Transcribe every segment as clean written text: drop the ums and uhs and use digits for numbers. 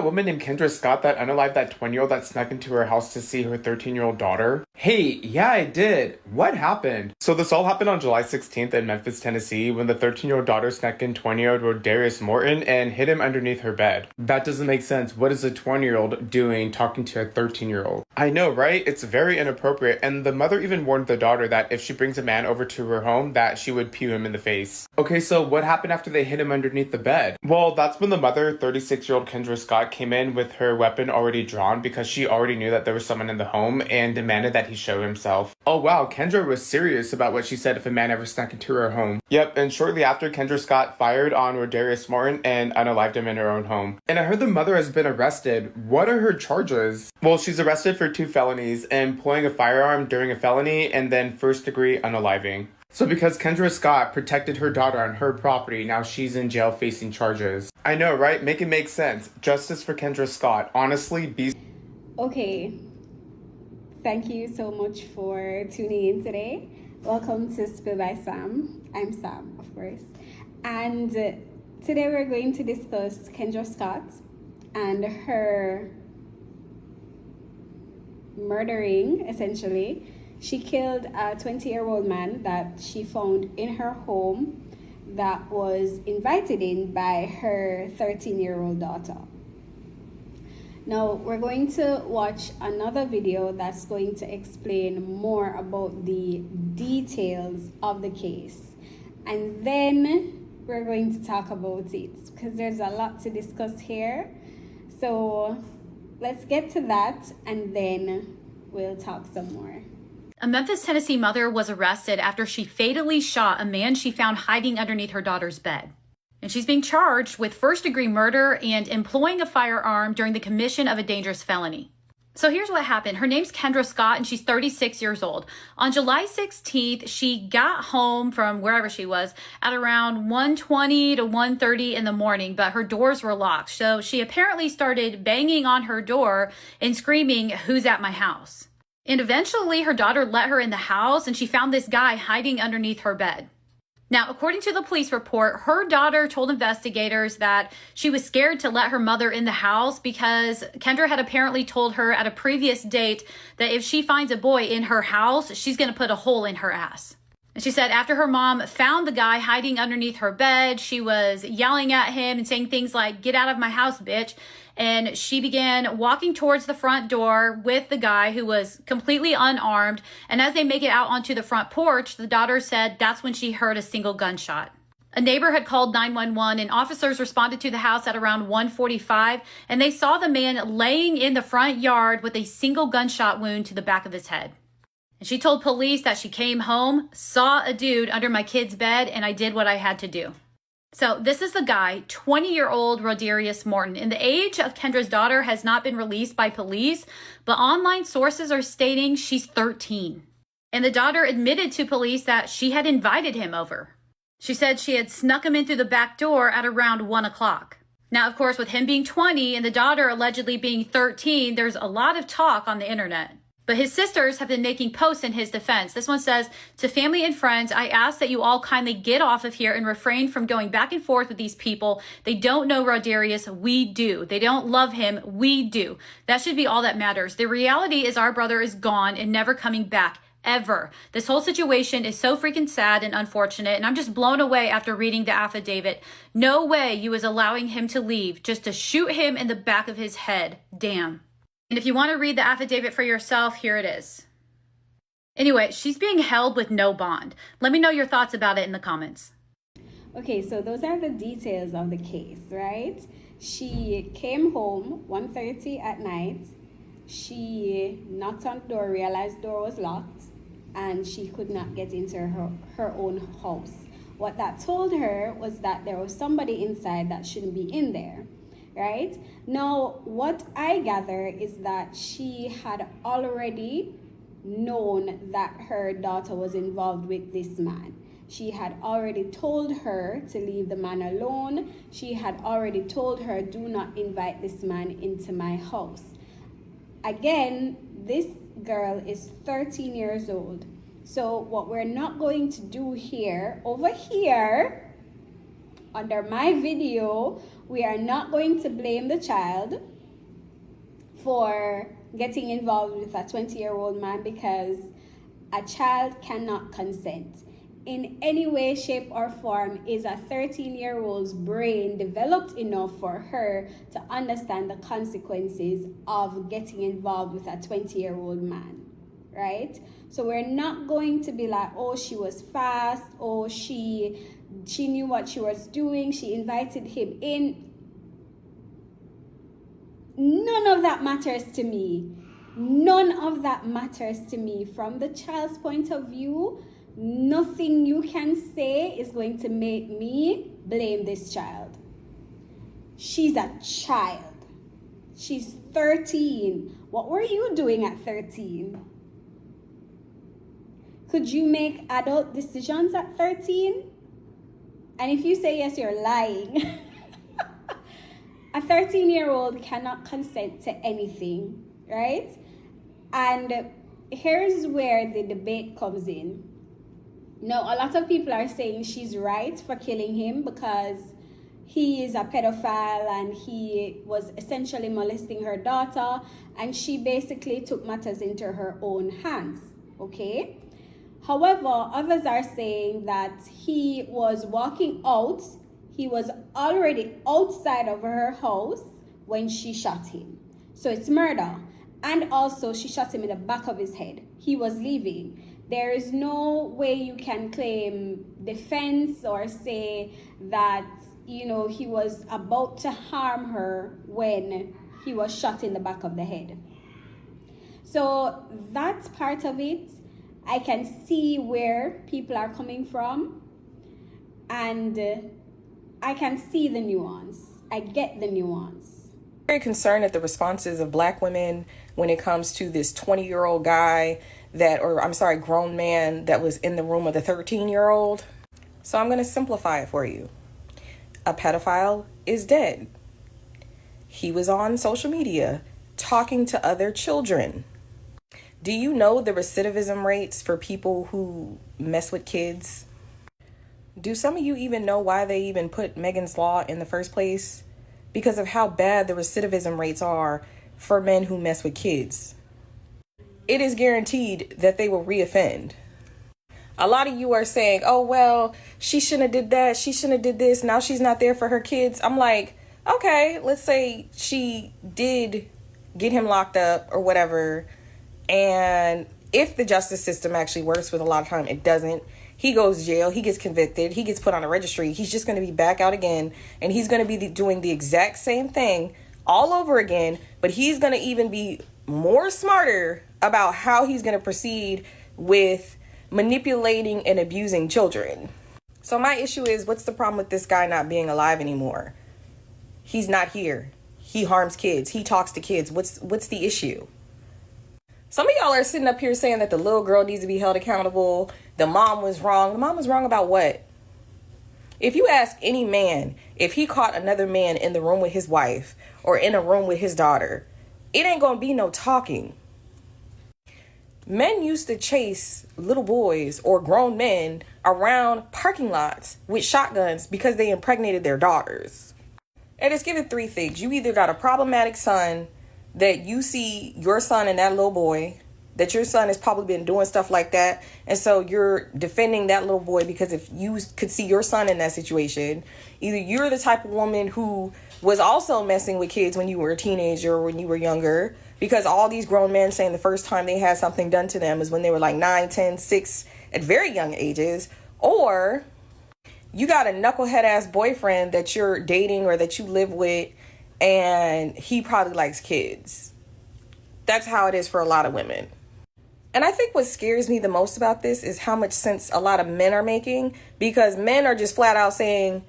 A woman named Kendra Scott that unalived that 20-year-old that snuck into her house to see her 13-year-old daughter? Hey, yeah, I did. What happened? So this all happened on July 16th in Memphis, Tennessee, when the 13-year-old daughter snuck in 20-year-old Rodarius Morton and hid him underneath her bed. That doesn't make sense. What is a 20-year-old doing talking to a 13-year-old? I know, right? It's very inappropriate, and the mother even warned the daughter that if she brings a man over to her home, that she would pew him in the face. Okay, so what happened after they hid him underneath the bed? Well, that's when the mother, 36-year-old Kendra Scott, came in with her weapon already drawn because she already knew that there was someone in the home and demanded that he show himself. Oh wow, Kendra was serious about what she said if a man ever snuck into her home. Yep, and shortly after, Kendra Scott fired on Rodarius Morton and unalived him in her own home. And I heard the mother has been arrested. What are her charges? Well, she's arrested for 2 felonies, employing a firearm during a felony and then first-degree unaliving. So because Kendra Scott protected her daughter on her property, now she's in jail facing charges. I know, right? Make it make sense. Justice for Kendra Scott. Honestly, be... Okay. Thank you so much for tuning in today. Welcome to Spill by Sam. I'm Sam, of course. And today we're going to discuss Kendra Scott and her murdering, essentially. She killed a 20-year-old man that she found in her home that was invited in by her 13-year-old daughter. Now, we're going to watch another video that's going to explain more about the details of the case. And then we're going to talk about it because there's a lot to discuss here. So let's get to that and then we'll talk some more. A Memphis, Tennessee mother was arrested after she fatally shot a man she found hiding underneath her daughter's bed. And she's being charged with first-degree murder and employing a firearm during the commission of a dangerous felony. So here's what happened. Her name's Kendra Scott, and she's 36 years old. On July 16th, she got home from wherever she was at around 1:20 to 1:30 in the morning, but her doors were locked. So she apparently started banging on her door and screaming, "Who's at my house?" And eventually her daughter let her in the house and she found this guy hiding underneath her bed. Now, according to the police report, her daughter told investigators that she was scared to let her mother in the house because Kendra had apparently told her at a previous date that if she finds a boy in her house, she's going to put a hole in her ass. And she said after her mom found the guy hiding underneath her bed, she was yelling at him and saying things like, "Get out of my house, bitch." And she began walking towards the front door with the guy who was completely unarmed. And as they make it out onto the front porch, the daughter said that's when she heard a single gunshot. A neighbor had called 911 and officers responded to the house at around 1:45 and they saw the man laying in the front yard with a single gunshot wound to the back of his head. And she told police that she came home, saw a dude under my kid's bed, and I did what I had to do. So this is the guy, 20-year-old Rodarius Morton. And the age of Kendra's daughter has not been released by police, but online sources are stating she's 13. And the daughter admitted to police that she had invited him over. She said she had snuck him in through the back door at around 1 o'clock. Now, of course, with him being 20 and the daughter allegedly being 13, there's a lot of talk on the internet. But his sisters have been making posts in his defense. This one says, "To family and friends, I ask that you all kindly get off of here and refrain from going back and forth with these people. They don't know Rodarius. We do. They don't love him. We do. That should be all that matters. The reality is our brother is gone and never coming back. Ever. This whole situation is so freaking sad and unfortunate, and I'm just blown away after reading the affidavit. No way you was allowing him to leave just to shoot him in the back of his head. Damn." And if you want to read the affidavit for yourself, here it is. Anyway, she's being held with no bond. Let me know your thoughts about it in the comments. Okay, so those are the details of the case, right? She came home 1:30 at night. She knocked on the door, realized the door was locked, and she could not get into her own house. What that told her was that there was somebody inside that shouldn't be in there. Right? Now, what I gather is that she had already known that her daughter was involved with this man. She had already told her to leave the man alone. She had already told her, "Do not invite this man into my house." Again, this girl is 13 years old. So what we're not going to do here, over here, under my video, we are not going to blame the child. for getting involved with a 20-year-old man because a child cannot consent in any way, shape, or form. Is a 13-year-old's brain developed enough for her to understand the consequences of getting involved with a 20-year-old man, right? So we're not going to be like, oh, she was fast, oh, she knew what she was doing, she invited him in. None of that matters to me. None of that matters to me. From the child's point of view, nothing you can say is going to make me blame this child. She's a child. She's 13. What were you doing at 13? Could you make adult decisions at 13? And if you say yes, you're lying. A 13-year-old cannot consent to anything, right? And here's where the debate comes in. Now, a lot of people are saying she's right for killing him because he is a pedophile and he was essentially molesting her daughter, and she basically took matters into her own hands, okay? However, others are saying that he was walking out. He was already outside of her house when she shot him. So it's murder. And also, she shot him in the back of his head. He was leaving. There is no way you can claim defense or say that, you know, he was about to harm her when he was shot in the back of the head. So that's part of it. I can see where people are coming from, and I can see the nuance. I get the nuance. Very concerned at the responses of Black women when it comes to this 20-year-old guy grown man that was in the room with a 13-year-old. So I'm going to simplify it for you. A pedophile is dead. He was on social media talking to other children. Do you know the recidivism rates for people who mess with kids? Do some of you even know why they even put Megan's Law in the first place? Because of how bad the recidivism rates are for men who mess with kids. It is guaranteed that they will reoffend. A lot of you are saying, oh, well, she shouldn't have did that. She shouldn't have did this. Now she's not there for her kids. I'm like, okay, let's say she did get him locked up or whatever. And if the justice system actually works, with a lot of time it doesn't, he goes to jail, he gets convicted, he gets put on a registry, he's just going to be back out again, and he's going to be doing the exact same thing all over again, but he's going to even be more smarter about how he's going to proceed with manipulating and abusing children. So my issue is, what's the problem with this guy not being alive anymore? He's not here. He harms kids. He talks to kids. What's the issue? Some of y'all are sitting up here saying that the little girl needs to be held accountable. The mom was wrong. The mom was wrong about what? If you ask any man, if he caught another man in the room with his wife or in a room with his daughter, it ain't gonna be no talking. Men used to chase little boys or grown men around parking lots with shotguns because they impregnated their daughters. And it's given three things. You either got a problematic son, that you see your son and that little boy, that your son has probably been doing stuff like that, and so you're defending that little boy because if you could see your son in that situation, either you're the type of woman who was also messing with kids when you were a teenager or when you were younger, because all these grown men saying the first time they had something done to them is when they were like 9, 10, 6, at very young ages, or you got a knucklehead ass boyfriend that you're dating or that you live with, and he probably likes kids. That's how it is for a lot of women. And I think what scares me the most about this is how much sense a lot of men are making, because men are just flat out saying,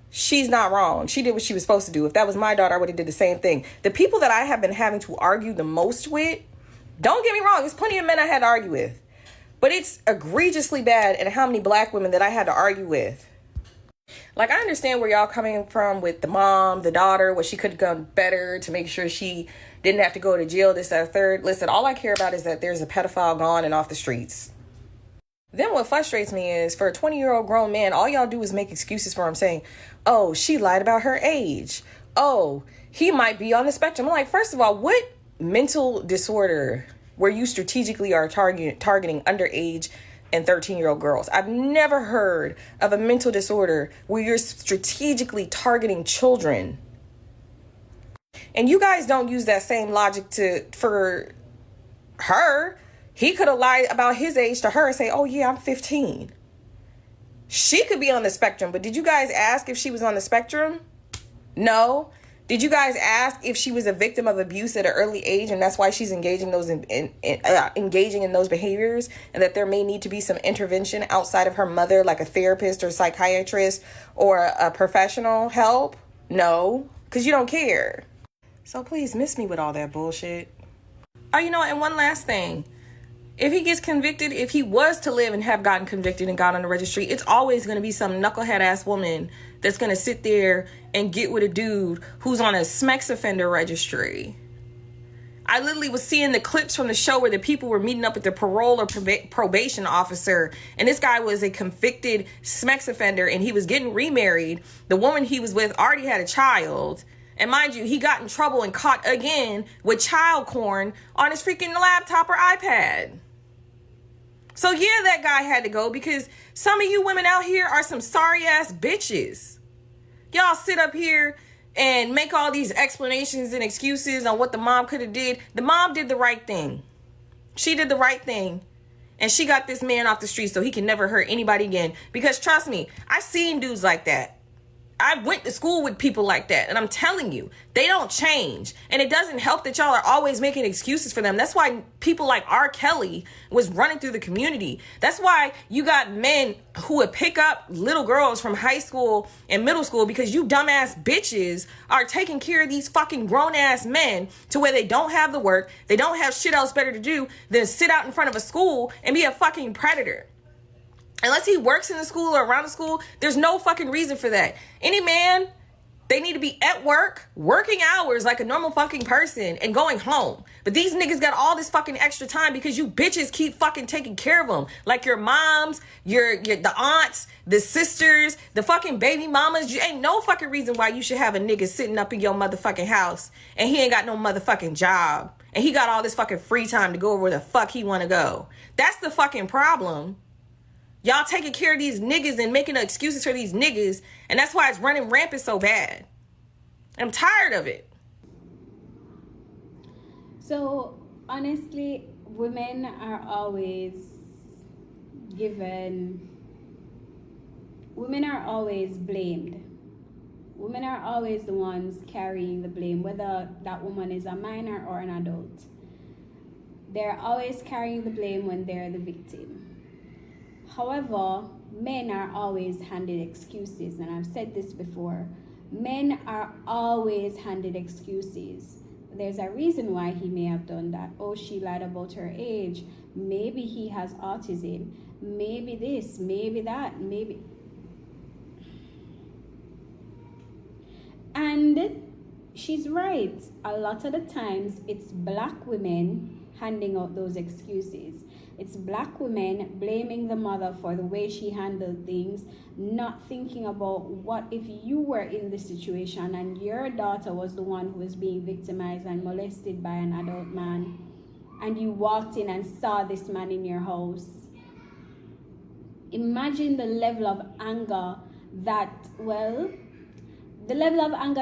she's not wrong. She did what she was supposed to do. If that was my daughter, I would have did the same thing. The people that I have been having to argue the most with, don't get me wrong, there's plenty of men I had to argue with, but it's egregiously bad at how many Black women that I had to argue with. Like, I understand where y'all coming from with the mom, the daughter, what she could have done better to make sure she didn't have to go to jail, this, that, or third. Listen, all I care about is that there's a pedophile gone and off the streets. Then what frustrates me is, for a 20-year-old grown man, all y'all do is make excuses for him, saying, oh, she lied about her age. Oh, he might be on the spectrum. I'm like, first of all, what mental disorder where you strategically are targeting underage and 13-year-old girls. I've never heard of a mental disorder where you're strategically targeting children. And you guys don't use that same logic for her. He could have lied about his age to her and say, oh yeah, I'm 15. She could be on the spectrum, but did you guys ask if she was on the spectrum? No. Did you guys ask if she was a victim of abuse at an early age and that's why she's engaging in those behaviors, and that there may need to be some intervention outside of her mother, like a therapist or psychiatrist or a professional help? No, because you don't care. So please miss me with all that bullshit. Oh, you know what? And one last thing. If he gets convicted, if he was to live and have gotten convicted and got on the registry, it's always going to be some knucklehead ass woman that's going to sit there and get with a dude who's on a SMEX offender registry. I literally was seeing the clips from the show where the people were meeting up with the parole or probation officer, and this guy was a convicted SMEX offender and he was getting remarried. The woman he was with already had a child. And mind you, he got in trouble and caught again with child porn on his freaking laptop or iPad. So yeah, that guy had to go because some of you women out here are some sorry ass bitches. Y'all sit up here and make all these explanations and excuses on what the mom could have did. The mom did the right thing. She did the right thing. And she got this man off the street so he can never hurt anybody again. Because trust me, I've seen dudes like that. I went to school with people like that, and I'm telling you, they don't change. And it doesn't help that y'all are always making excuses for them. That's why people like R. Kelly was running through the community. That's why you got men who would pick up little girls from high school and middle school, because you dumbass bitches are taking care of these fucking grown-ass men to where they don't have the work, they don't have shit else better to do than sit out in front of a school and be a fucking predator. Unless he works in the school or around the school, there's no fucking reason for that. Any man, they need to be at work, working hours like a normal fucking person and going home. But these niggas got all this fucking extra time because you bitches keep fucking taking care of them. Like your moms, the aunts, the sisters, the fucking baby mamas. You ain't no fucking reason why you should have a nigga sitting up in your motherfucking house and he ain't got no motherfucking job. And he got all this fucking free time to go where the fuck he want to go. That's the fucking problem. Y'all taking care of these niggas and making excuses for these niggas. And that's why it's running rampant so bad. I'm tired of it. So, honestly, women are always blamed. Women are always the ones carrying the blame, whether that woman is a minor or an adult. They're always carrying the blame when they're the victim. However, men are always handed excuses, and I've said this before. Men are always handed excuses. There's a reason why he may have done that. Oh, she lied about her age. Maybe he has autism. Maybe this, maybe that, maybe. And she's right. A lot of the times, it's black women handing out those excuses. It's black women blaming the mother for the way she handled things, not thinking about what if you were in the situation and your daughter was the one who was being victimized and molested by an adult man, and you walked in and saw this man in your house. Imagine the level of anger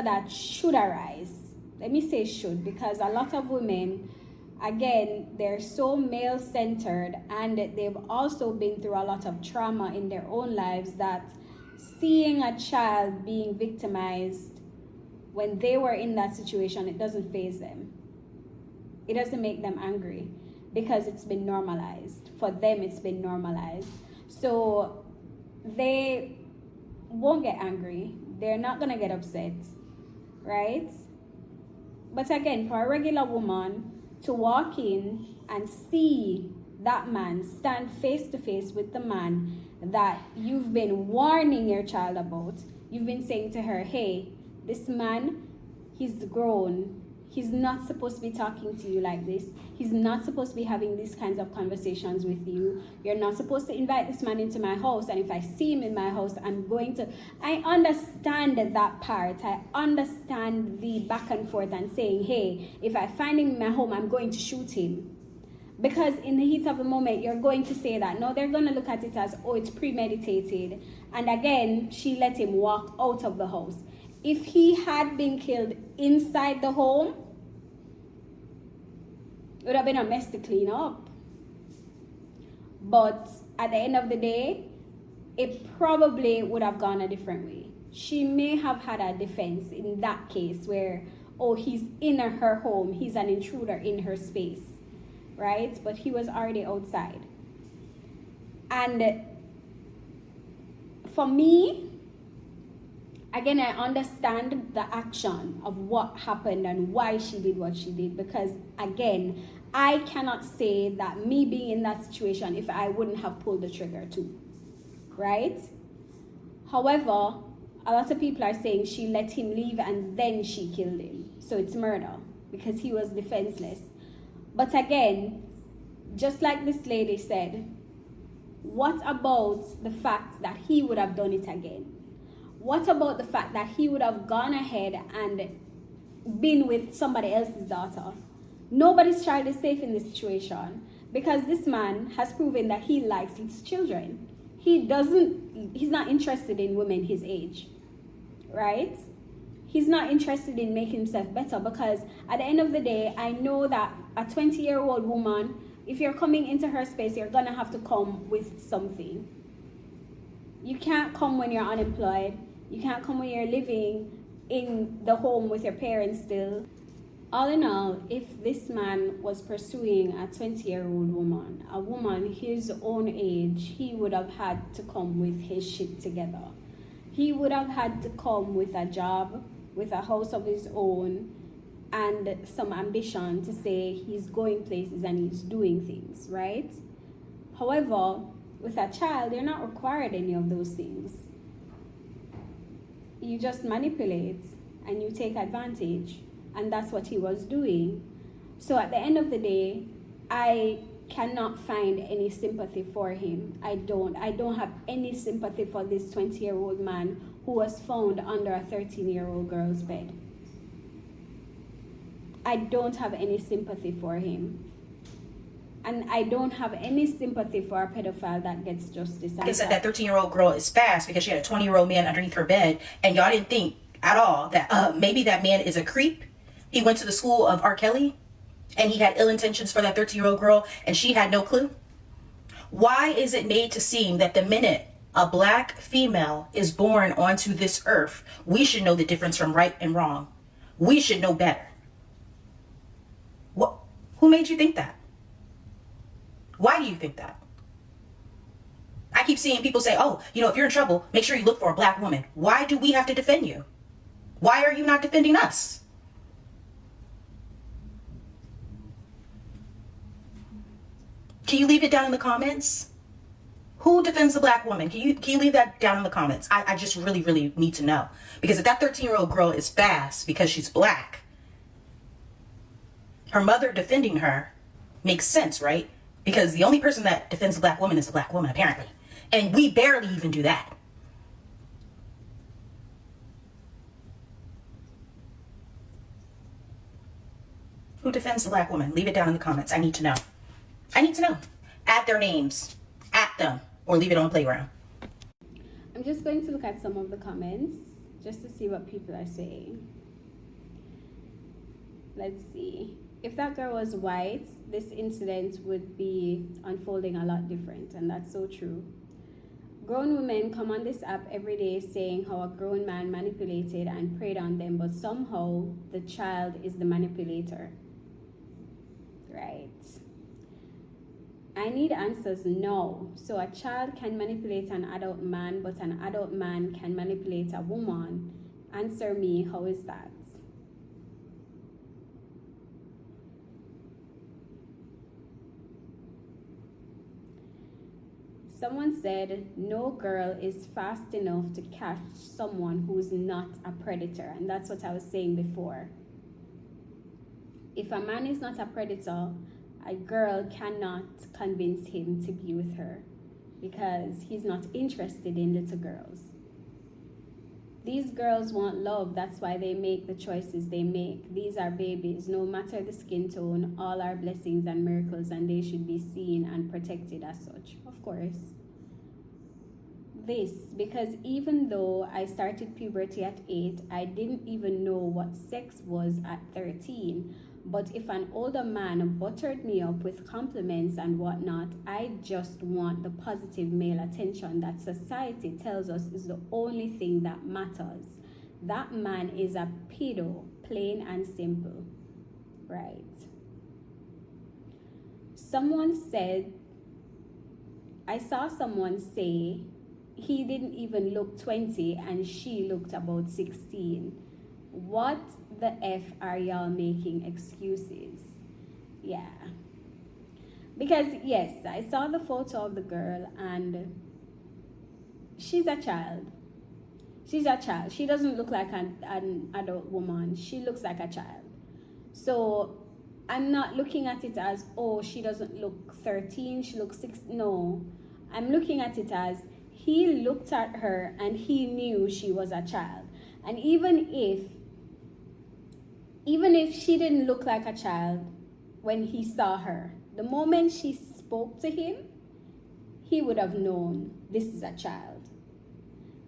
that should arise. Let me say should, because a lot of women, again, they're so male-centered, and they've also been through a lot of trauma in their own lives, that seeing a child being victimized when they were in that situation, it doesn't faze them. It doesn't make them angry because it's been normalized. For them, it's been normalized. So they won't get angry. They're not going to get upset, right? But again, for a regular woman to walk in and see that man stand face to face with the man that you've been warning your child about, you've been saying to her, hey, this man, he's grown, He's not supposed to be talking to you like this. He's not supposed to be having these kinds of conversations with you. You're not supposed to invite this man into my house. And if I see him in my house, I'm going to... I understand that part. I understand the back and forth and saying, hey, if I find him in my home, I'm going to shoot him. Because in the heat of the moment, you're going to say that. No, they're going to look at it as, oh, it's premeditated. And again, she let him walk out of the house. If he had been killed inside the home, it would have been a mess to clean up. But at the end of the day, it probably would have gone a different way. She may have had a defense in that case where, oh, he's in her home, he's an intruder in her space, right? But he was already outside. And for me, again, I understand the action of what happened and why she did what she did, because again, I cannot say that me being in that situation if I wouldn't have pulled the trigger too, right? However, a lot of people are saying she let him leave and then she killed him. So it's murder because he was defenseless. But again, just like this lady said, what about the fact that he would have done it again? What about the fact that he would have gone ahead and been with somebody else's daughter? Nobody's child is safe in this situation because this man has proven that he likes his children. He's not interested in women his age, right? He's not interested in making himself better because at the end of the day, I know that a 20-year-old woman, if you're coming into her space, you're gonna have to come with something. You can't come when you're unemployed. You can't come when you're living in the home with your parents still. All in all, if this man was pursuing a 20-year-old woman, a woman his own age, he would have had to come with his shit together. He would have had to come with a job, with a house of his own, and some ambition to say he's going places and he's doing things, right? However, with a child, you're not required any of those things. You just manipulate and you take advantage. And that's what he was doing. So at the end of the day, I cannot find any sympathy for him. I don't have any sympathy for this 20-year-old man who was found under a 13-year-old girl's bed. I don't have any sympathy for him. And I don't have any sympathy for a pedophile that gets justice. Like I said, that 13-year-old girl is fast because she had a 20-year-old man underneath her bed, and y'all didn't think at all that maybe that man is a creep. He went to the school of R. Kelly, and he had ill intentions for that 13-year-old girl, and she had no clue. Why is it made to seem that the minute a black female is born onto this earth, we should know the difference from right and wrong? We should know better. What? Who made you think that? Why do you think that? I keep seeing people say, oh, if you're in trouble, make sure you look for a black woman. Why do we have to defend you? Why are you not defending us? Can you leave it down in the comments? Who defends the black woman? Can you leave that down in the comments? I just really, really need to know. Because if that 13-year-old girl is fast because she's black, her mother defending her makes sense, right? Because the only person that defends the black woman is the black woman, apparently. And we barely even do that. Who defends the black woman? Leave it down in the comments. I need to know. I need to know. Add their names. At them. Or leave it on Playground. I'm just going to look at some of the comments just to see what people are saying. Let's see. If that girl was white, this incident would be unfolding a lot different, and that's so true. Grown women come on this app every day saying how a grown man manipulated and preyed on them, but somehow the child is the manipulator. Right. I need answers. No. So a child can manipulate an adult man, but an adult man can manipulate a woman. Answer me, how is that? Someone said, no girl is fast enough to catch someone who's not a predator. And that's what I was saying before. If a man is not a predator, a girl cannot convince him to be with her because he's not interested in little girls. These girls want love. That's why they make the choices they make. These are babies. No matter the skin tone, all are blessings and miracles, and they should be seen and protected as such. Of course. Because even though I started puberty at 8, I didn't even know what sex was at 13. But if an older man buttered me up with compliments and whatnot, I just want the positive male attention that society tells us is the only thing that matters. That man is a pedo, plain and simple. Right? I saw someone say he didn't even look 20 and she looked about 16. What the F are y'all making excuses? Yeah. Because yes, I saw the photo of the girl and she's a child. She's a child. She doesn't look like an adult woman. She looks like a child. So I'm not looking at it as, oh, she doesn't look 13, she looks 6. No. I'm looking at it as he looked at her and he knew she was a child. And even if she didn't look like a child when he saw her, the moment she spoke to him, he would have known this is a child.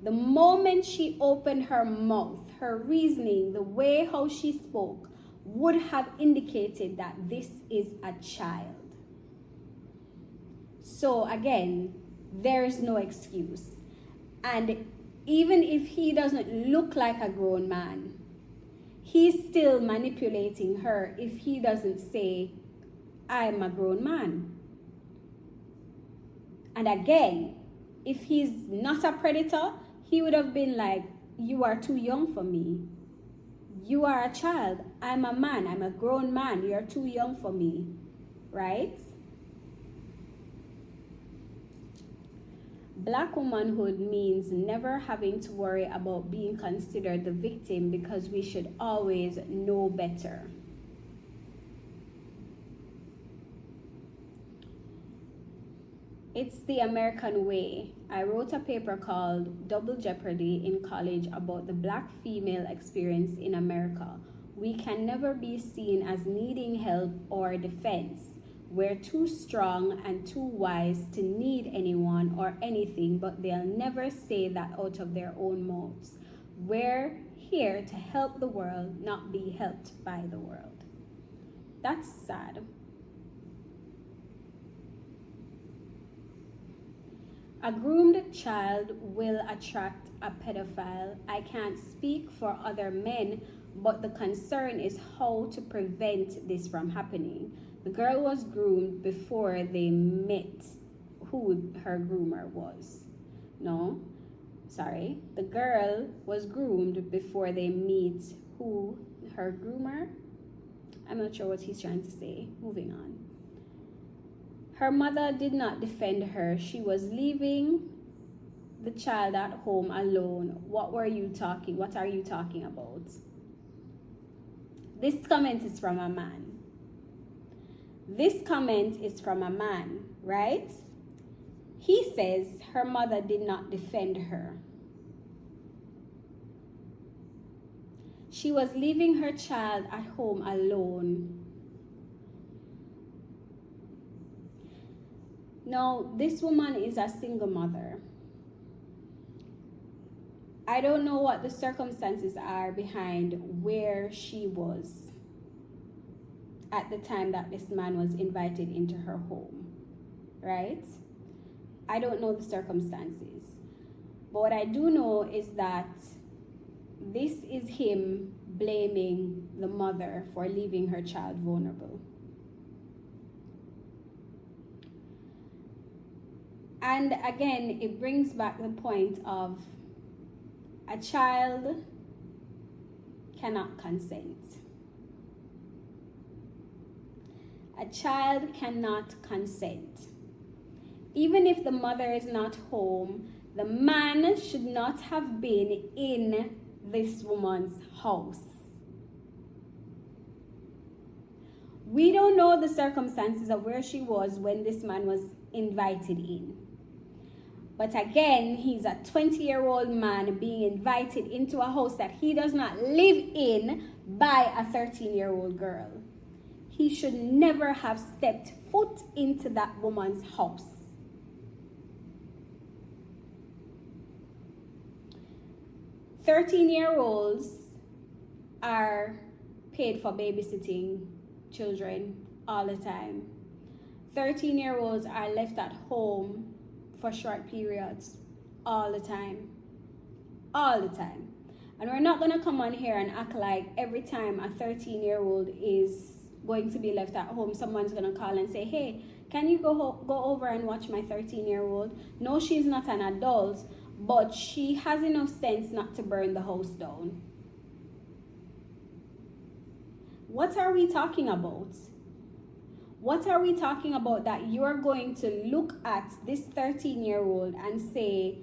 The moment she opened her mouth, her reasoning, the way how she spoke would have indicated that this is a child. So again, there is no excuse. And even if he doesn't look like a grown man, he's still manipulating her if he doesn't say, I'm a grown man. And again, if he's not a predator, he would have been like, you are too young for me. You are a child. I'm a man. I'm a grown man. You're too young for me. Right? Black womanhood means never having to worry about being considered the victim because we should always know better. It's the American way. I wrote a paper called Double Jeopardy in college about the black female experience in America. We can never be seen as needing help or defense. We're too strong and too wise to need anyone or anything, but they'll never say that out of their own mouths. We're here to help the world, not be helped by the world. That's sad. A groomed child will attract a pedophile. I can't speak for other men, but the concern is how to prevent this from happening. The girl was groomed before they met who her groomer was. No, sorry. The girl was groomed before they meet who her groomer. I'm not sure what he's trying to say. Moving on. Her mother did not defend her. She was leaving the child at home alone. What are you talking about? This comment is from a man. This comment is from a man, right? He says her mother did not defend her. She was leaving her child at home alone. Now, this woman is a single mother. I don't know what the circumstances are behind where she was at the time that this man was invited into her home, right? I don't know the circumstances. But what I do know is that this is him blaming the mother for leaving her child vulnerable. And again, it brings back the point of a child cannot consent. A child cannot consent. Even if the mother is not home, the man should not have been in this woman's house. We don't know the circumstances of where she was when this man was invited in. But again, he's a 20-year-old man being invited into a house that he does not live in by a 13-year-old girl. He should never have stepped foot into that woman's house. "13-year-olds are paid for babysitting children all the time. 13-year-olds are left at home for short periods all the time. All the time. And we're not going to come on here and act like every time a 13-year-old is going to be left at home, someone's going to call and say, hey, can you go over and watch my 13-year-old? No, she's not an adult, but she has enough sense not to burn the house down. What are we talking about? What are we talking about that you're going to look at this 13-year-old and say,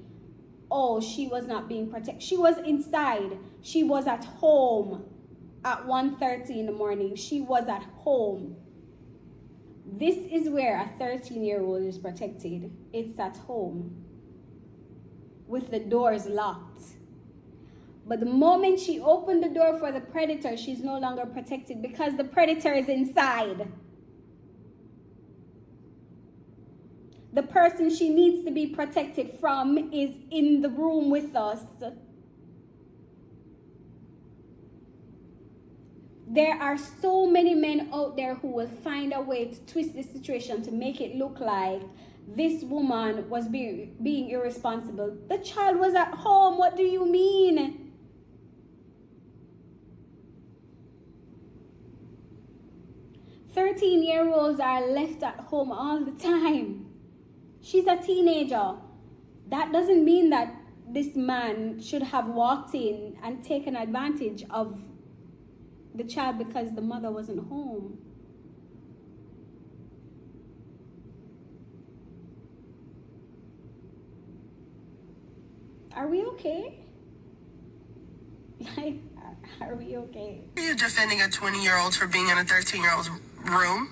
oh, she was not being protected. She was inside. She was at home at 1:30 in the morning. She was at home. This is where a 13-year-old is protected. It's at home with the doors locked. But the moment she opened the door for the predator, she's no longer protected because the predator is inside. The person she needs to be protected from is in the room with us. There are so many men out there who will find a way to twist this situation to make it look like this woman was being irresponsible. The child was at home. What do you mean? "13-year-olds are left at home all the time. She's a teenager. That doesn't mean that this man should have walked in and taken advantage of the child because the mother wasn't home. Are we okay? Like, are we okay? Are you defending a 20-year-old for being in a 13-year-old's room?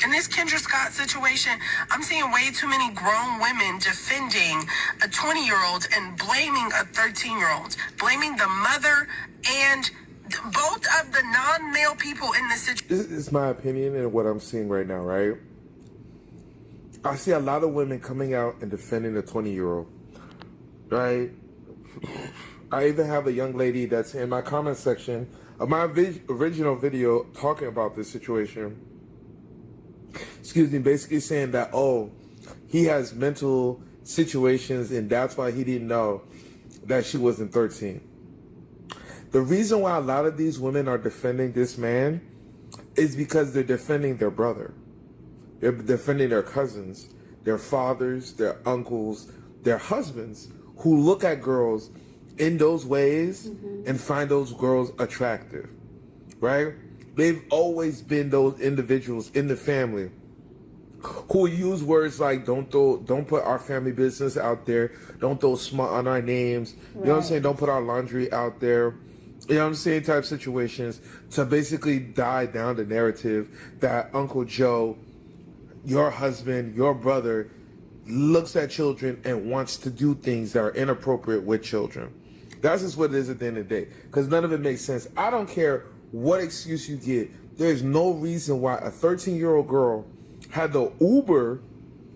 In this Kendra Scott situation, I'm seeing way too many grown women defending a 20-year-old and blaming a 13-year-old, blaming the mother and both of the non-male people in this situation. This is my opinion and what I'm seeing right now, right? I see a lot of women coming out and defending a 20-year-old, right? I even have a young lady that's in my comment section of my original video talking about this situation. Excuse me, basically saying that, oh, he has mental situations and that's why he didn't know that she wasn't 13. The reason why a lot of these women are defending this man is because they're defending their brother. They're defending their cousins, their fathers, their uncles, their husbands who look at girls in those ways and find those girls attractive, right? They've always been those individuals in the family who use words like don't put our family business out there, don't throw smut on our names, you know what I'm saying, don't put our laundry out there, you know what I'm saying, type situations to basically die down the narrative that Uncle Joe, your husband, your brother, looks at children and wants to do things that are inappropriate with children. That's just what it is at the end of the day, because none of it makes sense. I don't care what excuse you get. There's no reason why a 13-year-old girl had the Uber,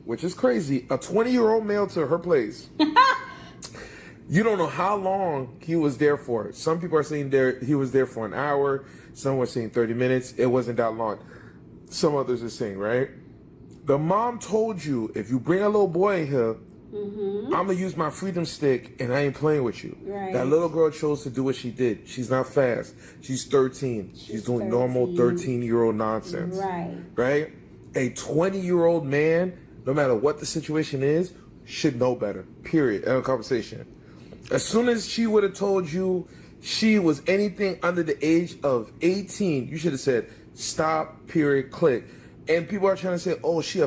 which is crazy, a 20-year-old male to her place. You don't know how long he was there for. Some people are saying he was there for an hour. Some were saying 30 minutes. It wasn't that long. Some others are saying, right? The mom told you, if you bring a little boy in here, I'm going to use my freedom stick and I ain't playing with you. Right. That little girl chose to do what she did. She's not fast. She's 13. She's doing 13. normal 13-year-old nonsense. Right. Right? A 20-year-old man, no matter what the situation is, should know better. Period. End of conversation. As soon as she would have told you she was anything under the age of 18, you should have said, stop, period, click. And people are trying to say, oh, she's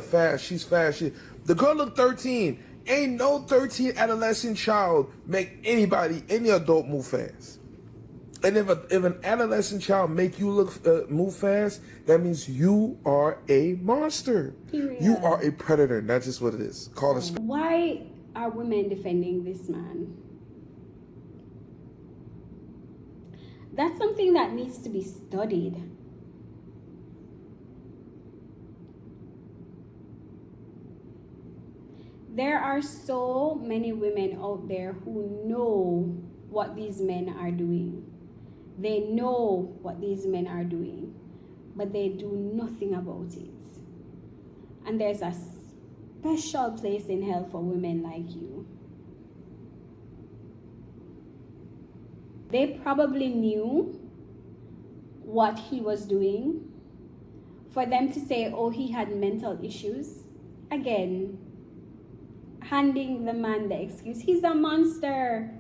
fast. The girl looked 13. Ain't no 13 adolescent child make any adult move fast. And if an adolescent child make you look move fast, that means you are a monster. Period. You are a predator. And that's just what it is. Call it. Why are women defending this man? That's something that needs to be studied. There are so many women out there who know what these men are doing. They know what these men are doing, but they do nothing about it. And there's a special place in hell for women like you. They probably knew what he was doing. For them to say, oh, he had mental issues, again, handing the man the excuse. He's a monster.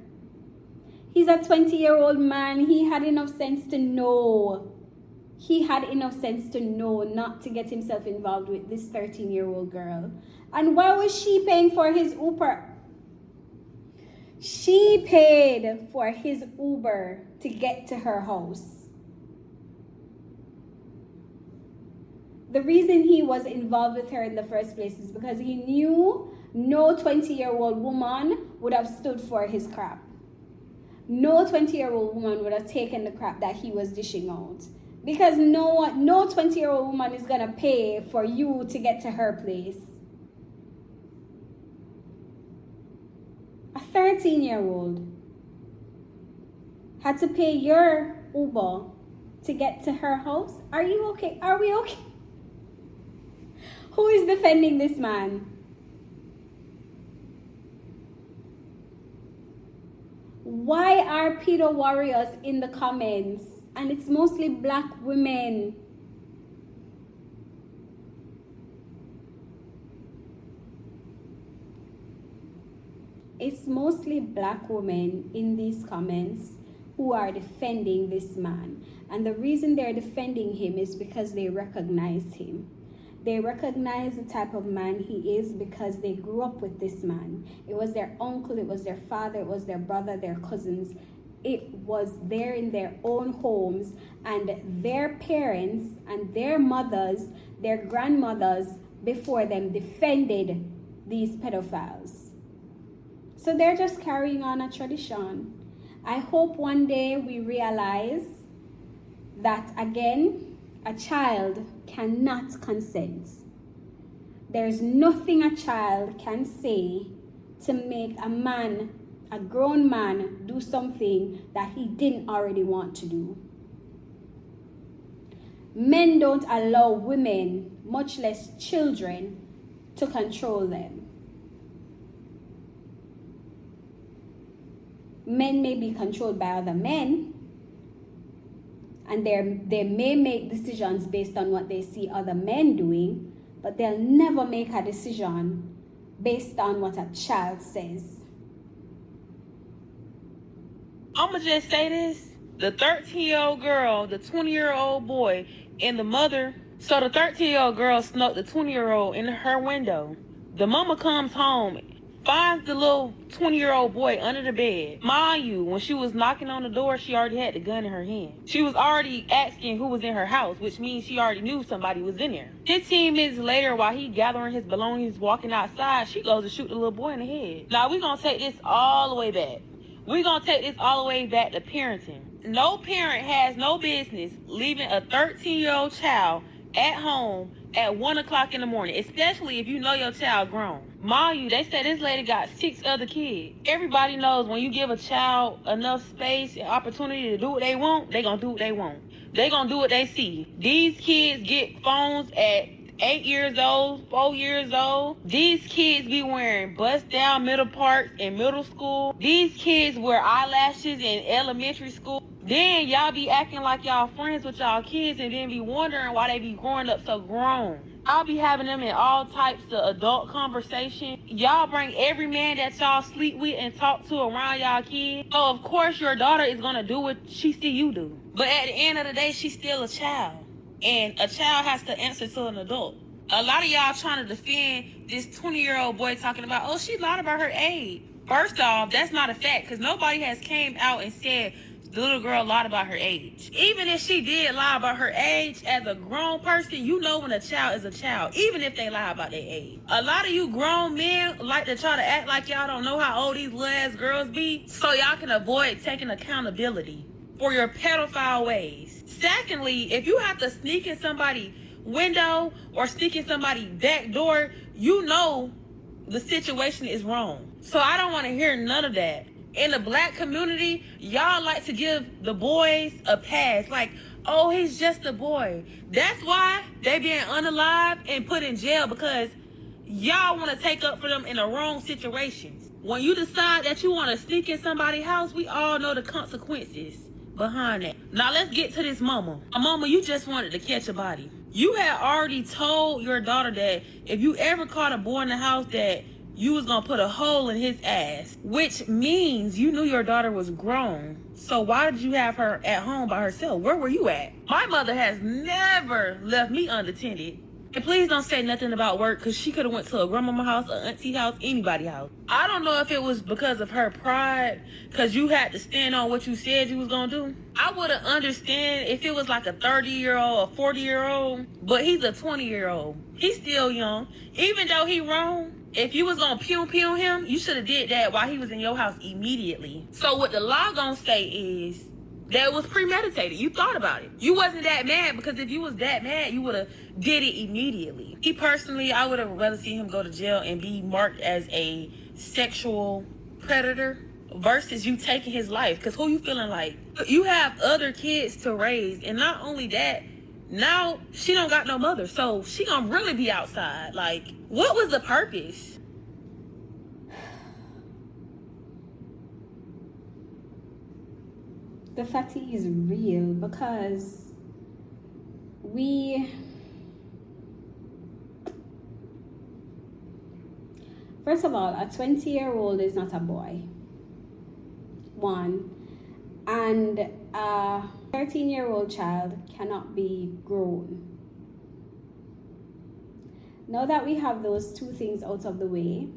He's a 20-year-old man. He had enough sense to know. He had enough sense to know not to get himself involved with this 13-year-old girl. And why was she paying for his Uber? She paid for his Uber to get to her house. The reason he was involved with her in the first place is because he knew no 20-year-old woman would have stood for his crap. No 20-year-old woman would have taken the crap that he was dishing out. Because no 20-year-old woman is going to pay for you to get to her place. A 13-year-old had to pay your Uber to get to her house. Are you okay? Are we okay? Who is defending this man? Why are pedo warriors in the comments? And it's mostly black women. It's mostly black women in these comments who are defending this man. And the reason they're defending him is because they recognize him. They recognize the type of man he is because they grew up with this man. It was their uncle, it was their father, it was their brother, their cousins. It was there in their own homes, and their parents and their mothers, their grandmothers before them defended these pedophiles. So they're just carrying on a tradition. I hope one day we realize that, again, a child cannot consent. There's nothing a child can say to make a man, a grown man, do something that he didn't already want to do. Men don't allow women, much less children, to control them. Men may be controlled by other men, and they may make decisions based on what they see other men doing, but they'll never make a decision based on what a child says. I'ma just say this. The 13-year-old girl, the 20-year-old boy, and the mother. So the 13-year-old girl snuck the 20-year-old in her window. The mama comes home, finds the little 20-year-old boy under the bed. Mind you, when she was knocking on the door, she already had the gun in her hand. She was already asking who was in her house, which means she already knew somebody was in there. 15 minutes later, while he gathering his belongings, walking outside, she goes to shoot the little boy in the head. Now, we're going to take this all the way back. We're going to take this all the way back to parenting. No parent has no business leaving a 13-year-old child at home at 1 o'clock in the morning, especially if you know your child grown. Mind you, they said this lady got 6 other kids. Everybody knows when you give a child enough space and opportunity to do what they want, they gonna do what they want. They gonna do what they see. These kids get phones at 8 years old, 4 years old. These kids be wearing bust-down middle parts in middle school. These kids wear eyelashes in elementary school. Then y'all be acting like y'all friends with y'all kids and then be wondering why they be growing up so grown. I'll be having them in all types of adult conversation. Y'all bring every man that y'all sleep with and talk to around y'all kids. So of course your daughter is gonna do what she see you do. But at the end of the day, she's still a child. And a child has to answer to an adult. A lot of y'all trying to defend this 20-year-old boy talking about, oh, she lied about her age. First off, that's not a fact because nobody has came out and said the little girl lied about her age. Even if she did lie about her age, as a grown person, you know when a child is a child, even if they lie about their age. A lot of you grown men like to try to act like y'all don't know how old these little ass girls be, so y'all can avoid taking accountability for your pedophile ways. Secondly, if you have to sneak in somebody's window or sneak in somebody's back door, you know the situation is wrong. So I don't want to hear none of that. In the black community, y'all like to give the boys a pass. Like, oh, he's just a boy. That's why they being unalive and put in jail, because y'all want to take up for them in the wrong situations. When you decide that you want to sneak in somebody's house, we all know the consequences behind that. Now let's get to this mama. A mama, you just wanted to catch a body. You had already told your daughter that if you ever caught a boy in the house, that you was gonna put a hole in his ass, which means you knew your daughter was grown. So why did you have her at home by herself? Where were you at? My mother has never left me unattended. And please don't say nothing about work, because she could have went to a grandmama house, an auntie house, anybody's house. I don't know if it was because of her pride, because you had to stand on what you said you was gonna do. I would have understand if it was like a 30-year-old, a 40-year-old, but he's a 20-year-old. He's still young. Even though he wrong, if you was gonna pew him, you should have did that while he was in your house immediately. So what the law gonna say is that it was premeditated. You thought about it. You wasn't that mad, because if you was that mad, you would have did it immediately. He personally, I would have rather seen him go to jail and be marked as a sexual predator versus you taking his life. Because who you feeling like? You have other kids to raise, and not only that, now she don't got no mother, so she gonna really be outside. Like, what was the purpose? The fatigue is real, because first of all, a 20-year-old is not a boy, one, and a 13-year-old child cannot be grown. Now that we have those two things out of the way,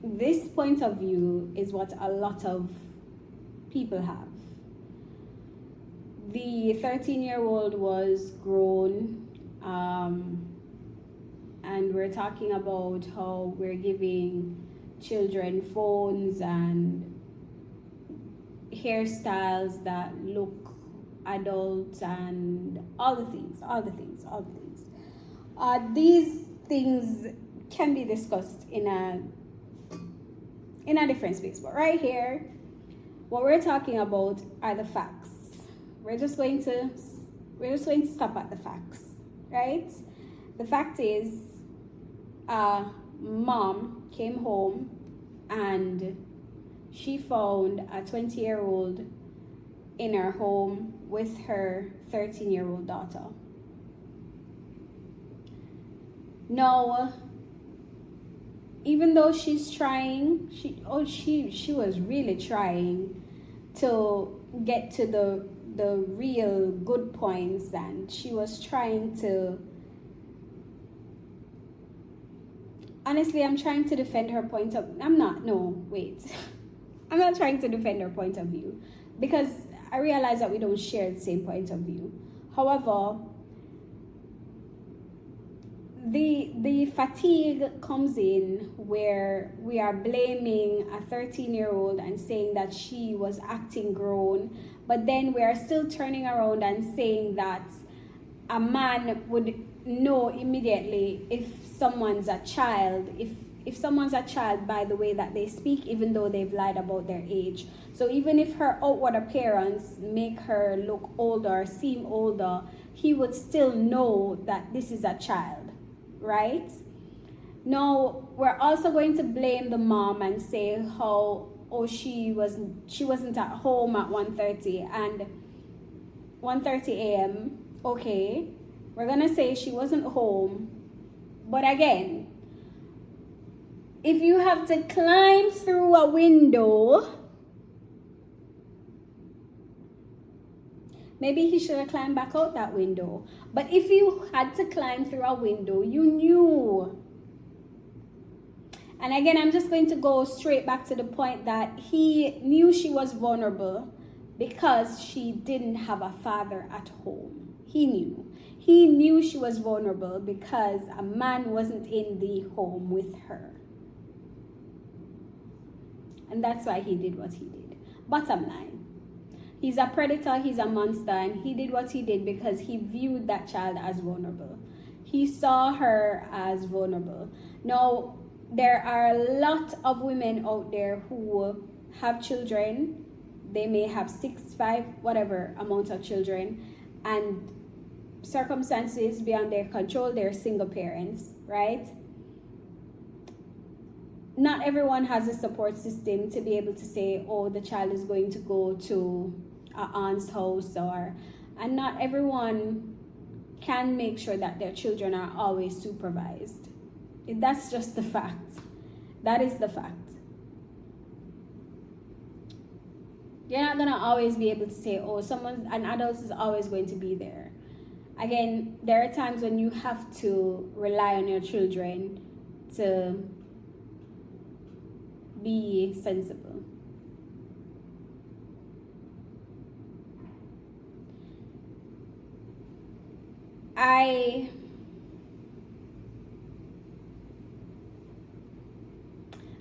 this point of view is what a lot of people have. The 13-year-old was grown, and we're talking about how we're giving children phones and hairstyles that look adult and all the things. These things can be discussed in a different space, but right here, what we're talking about are the facts. We're just going to stop at the facts, right? The fact is, mom came home and she found a 20-year-old in her home with her 13-year-old daughter. Now, even though she's trying, she was really trying to get to the real good points, and she was trying to, honestly, I'm trying to defend her point of, I'm not trying to defend her point of view, because I realize that we don't share the same point of view. However, the fatigue comes in where we are blaming a 13-year-old and saying that she was acting grown, but then we are still turning around and saying that a man would know immediately if someone's a child, if someone's a child by the way that they speak, even though they've lied about their age. So even if her outward appearance make her look older, seem older, he would still know that this is a child. Right? Now, we're also going to blame the mom and say how, she wasn't at home at 1:30 and 1:30 a.m. Okay, we're gonna say she wasn't home, but again, if you have to climb through a window, maybe he should have climbed back out that window. But if you had to climb through a window, you knew And again, I'm just going to go straight back to the point that he knew she was vulnerable because she didn't have a father at home. He knew she was vulnerable because a man wasn't in the home with her. And that's why he did what he did. Bottom line, he's a predator, he's a monster, and he did what he did because he viewed that child as vulnerable. He saw her as vulnerable. Now, there are a lot of women out there who have children. They may have 6, 5, whatever amount of children, and circumstances beyond their control, they're single parents, right? Not everyone has a support system to be able to say, oh, the child is going to go to an aunt's house, and not everyone can make sure that their children are always supervised. That's just the fact. That is the fact. You're not going to always be able to say, oh, an adult is always going to be there. Again, there are times when you have to rely on your children to be sensible.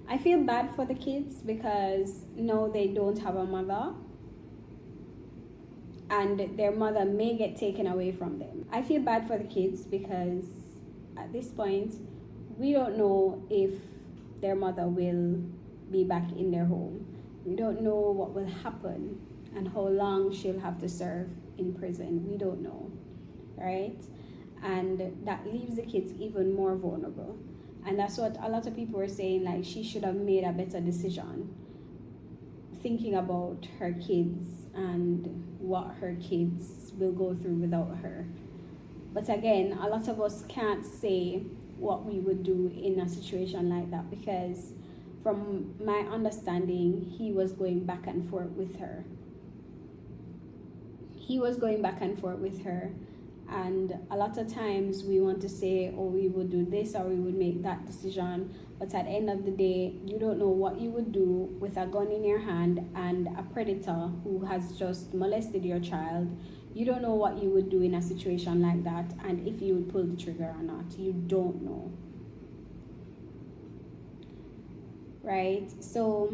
I feel bad for the kids because no, they don't have a mother, and their mother may get taken away from them. I feel bad for the kids because at this point, we don't know if their mother will be back in their home. We don't know what will happen and how long she'll have to serve in prison. We don't know, right? And that leaves the kids even more vulnerable. And that's what a lot of people were saying, like she should have made a better decision, thinking about her kids and what her kids will go through without her. But again, a lot of us can't say what we would do in a situation like that because from my understanding, he was going back and forth with her. And a lot of times we want to say, oh, we would do this or we would make that decision. But at the end of the day, you don't know what you would do with a gun in your hand and a predator who has just molested your child. You don't know what you would do in a situation like that and if you would pull the trigger or not. You don't know. Right? So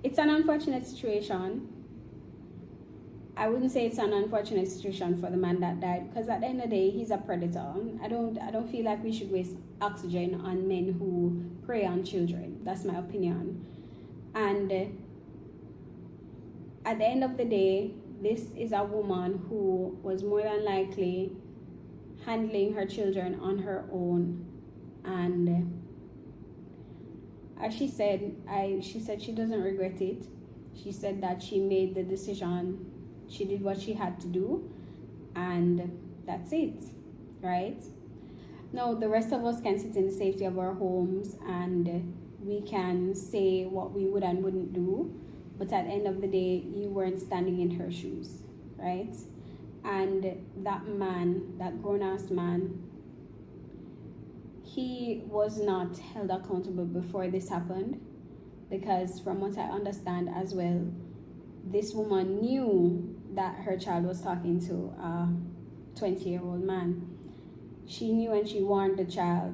it's an unfortunate situation. I wouldn't say it's an unfortunate situation for the man that died because at the end of the day, he's a predator. I don't feel like we should waste oxygen on men who prey on children. That's my opinion. And at the end of the day, this is a woman who was more than likely handling her children on her own. And as she said she doesn't regret it. She said that she made the decision. She did what she had to do, and that's it, right? Now, the rest of us can sit in the safety of our homes and we can say what we would and wouldn't do, but at the end of the day, you weren't standing in her shoes, right? And that man, that grown-ass man, he was not held accountable before this happened because from what I understand as well, this woman knew that her child was talking to a 20-year-old man. She knew and she warned the child.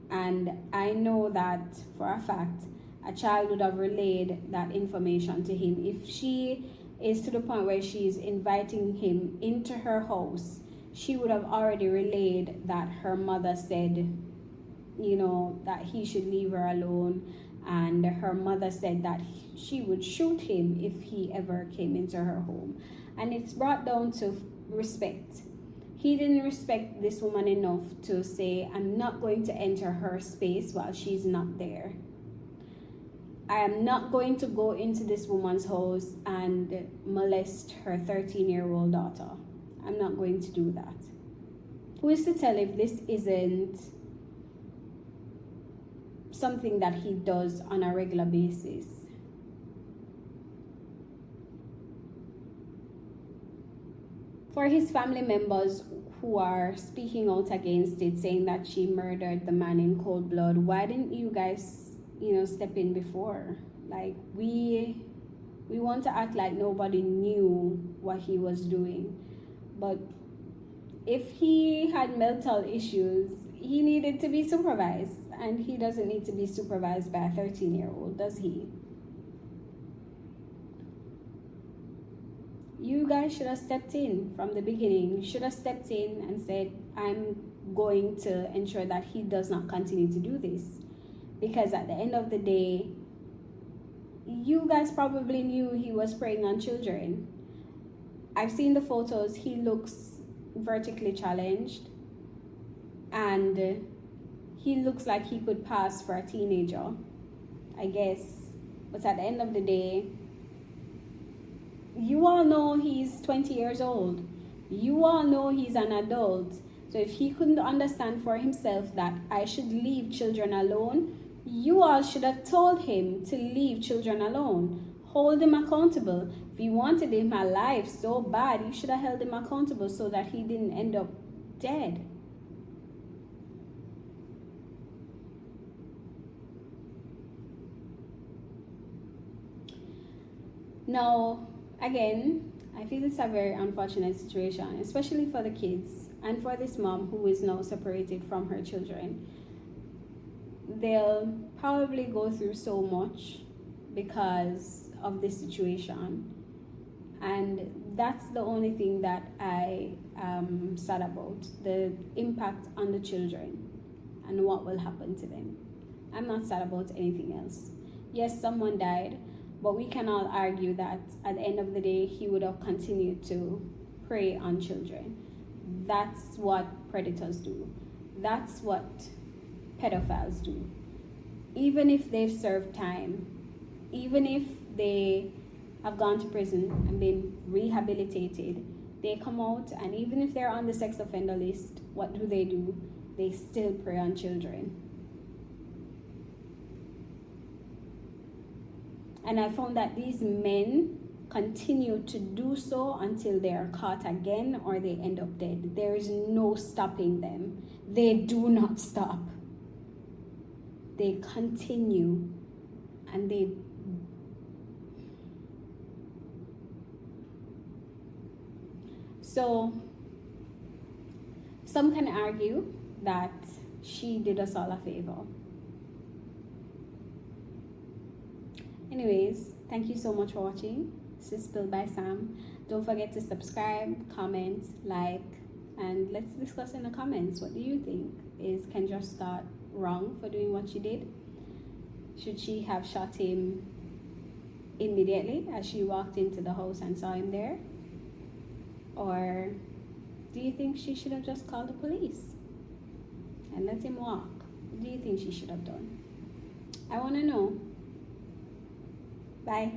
And I know that for a fact, a child would have relayed that information to him. If she is to the point where she's inviting him into her house, she would have already relayed that her mother said, that he should leave her alone. And her mother said that she would shoot him if he ever came into her home. And it's brought down to respect. He didn't respect this woman enough to say, I'm not going to enter her space while she's not there. I am not going to go into this woman's house and molest her 13-year-old daughter. I'm not going to do that. Who is to tell if this isn't something that he does on a regular basis? For his family members who are speaking out against it, saying that she murdered the man in cold blood. Why didn't you guys, step in before? Like, we want to act like nobody knew what he was doing. But if he had mental issues, he needed to be supervised. And he doesn't need to be supervised by a 13-year-old, does he? You guys should have stepped in from the beginning. You should have stepped in and said, I'm going to ensure that he does not continue to do this. Because at the end of the day, you guys probably knew he was preying on children. I've seen the photos. He looks vertically challenged. And he looks like he could pass for a teenager, I guess. But at the end of the day, you all know he's 20 years old. You all know he's an adult. So if he couldn't understand for himself that I should leave children alone, you all should have told him to leave children alone. Hold him accountable. If you wanted him alive so bad, you should have held him accountable so that he didn't end up dead. Now, again, I feel it's a very unfortunate situation, especially for the kids and for this mom who is now separated from her children. They'll probably go through so much because of this situation. And that's the only thing that I am sad about, the impact on the children and what will happen to them. I'm not sad about anything else. Yes, someone died, but we cannot argue that at the end of the day, he would have continued to prey on children. That's what predators do. That's what pedophiles do. Even if they've served time, even if they have gone to prison and been rehabilitated, they come out, and even if they're on the sex offender list, what do? They still prey on children. And I found that these men continue to do so until they are caught again or they end up dead. There is no stopping them. They do not stop. They continue, and they so some can argue that she did us all a favor. Anyways, thank you so much for watching. This is Spilled by Sam. Don't forget to subscribe, comment, like, and let's discuss in the comments. What do you think? Is Kendra Scott wrong for doing what she did? Should she have shot him immediately as she walked into the house and saw him there? Or do you think she should have just called the police and let him walk? What do you think she should have done? I want to know. Bye.